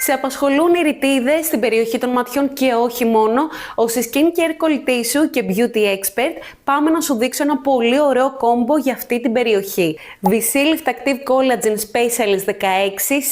Σε απασχολούν οι ρητίδες στην περιοχή των ματιών και όχι μόνο. Ως skincare κολλητή σου και beauty expert, πάμε να σου δείξω ένα πολύ ωραίο κόμπο για αυτή την περιοχή. VC-Lift Active Collagen Specialist 16,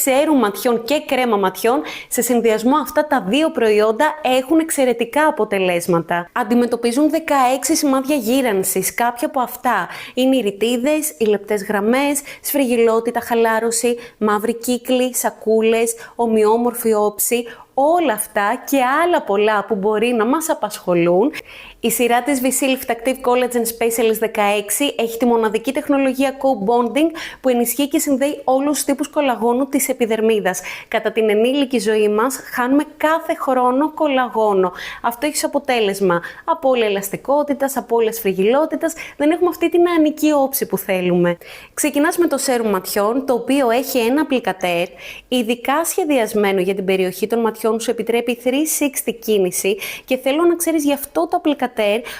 σέρουμ ματιών και κρέμα ματιών. Σε συνδυασμό αυτά τα δύο προϊόντα έχουν εξαιρετικά αποτελέσματα. Αντιμετωπίζουν 16 σημάδια γύρανσης. Κάποια από αυτά είναι οι ρητίδες, οι λεπτές γραμμές, σφριγιλότητα, χαλάρωση, μαύροι κύκλοι, σακούλες, ομοιόμορφη όψη, όλα αυτά και άλλα πολλά που μπορεί να μας απασχολούν. Η σειρά της VC-Lift Active Collagen Specialist 16 έχει τη μοναδική τεχνολογία co-bonding που ενισχύει και συνδέει όλους τους τύπους κολαγόνου της επιδερμίδας. Κατά την ενήλικη ζωή μας χάνουμε κάθε χρόνο κολαγόνο. Αυτό έχει σαν αποτέλεσμα απώλεια ελαστικότητας, απώλεια σφριγιλότητας, δεν έχουμε αυτή την νεανική όψη που θέλουμε. Ξεκινάς με το σέρουμ ματιών, το οποίο έχει ένα απλικατέρ, ειδικά σχεδιασμένο για την περιοχή των ματιών, σου επιτρέπει 360 κίνηση και θέλω να ξέρεις γι' αυτό το απλικατέρ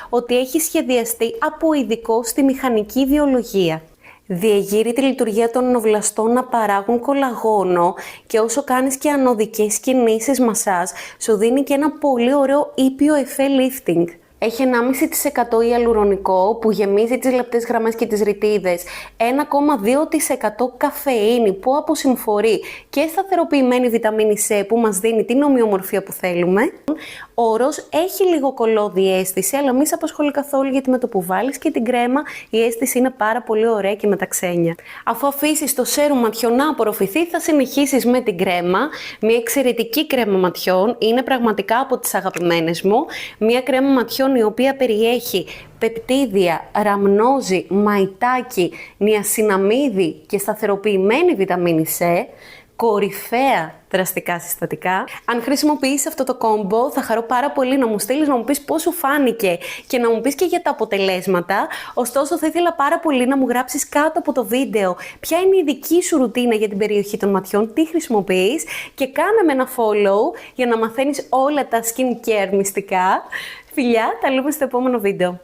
ότι έχει σχεδιαστεί από ειδικό στη μηχανική βιολογία. Διεγείρει τη λειτουργία των ναυλαστών να παράγουν κολαγόνο και όσο κάνεις και ανωδικές κινήσεις μασάζ, σου δίνει και ένα πολύ ωραίο ήπιο εφέ lifting. Έχει 1,5% ιαλουρονικό που γεμίζει τις λεπτές γραμμές και τις ρητίδες, 1,2% καφεΐνη που αποσυμφορεί και σταθεροποιημένη βιταμίνη C που μας δίνει την ομοιομορφία που θέλουμε. Ο όρος έχει λίγο κολλώδη αίσθηση, αλλά μη σε απασχολεί καθόλου γιατί με το που βάλεις και την κρέμα η αίσθηση είναι πάρα πολύ ωραία και με τα ξένια. Αφού αφήσεις το σέρουμ ματιών να απορροφηθεί, θα συνεχίσεις με την κρέμα. Μια εξαιρετική κρέμα ματιών, είναι πραγματικά από τις αγαπημένες μου. Μια κρέμα ματιών η οποία περιέχει πεπτίδια, ραμνόζι, μαϊτάκι, νιασιναμίδι και σταθεροποιημένη βιταμίνη C, κορυφαία δραστικά συστατικά. Αν χρησιμοποιήσεις αυτό το κόμπο, θα χαρώ πάρα πολύ να μου στείλεις, να μου πεις πώς σου φάνηκε και να μου πεις και για τα αποτελέσματα. Ωστόσο, θα ήθελα πάρα πολύ να μου γράψεις κάτω από το βίντεο ποια είναι η δική σου ρουτίνα για την περιοχή των ματιών, τι χρησιμοποιείς και κάνε με ένα follow για να μαθαίνεις όλα τα skincare μυστικά. Φιλιά, τα λέμε στο επόμενο βίντεο.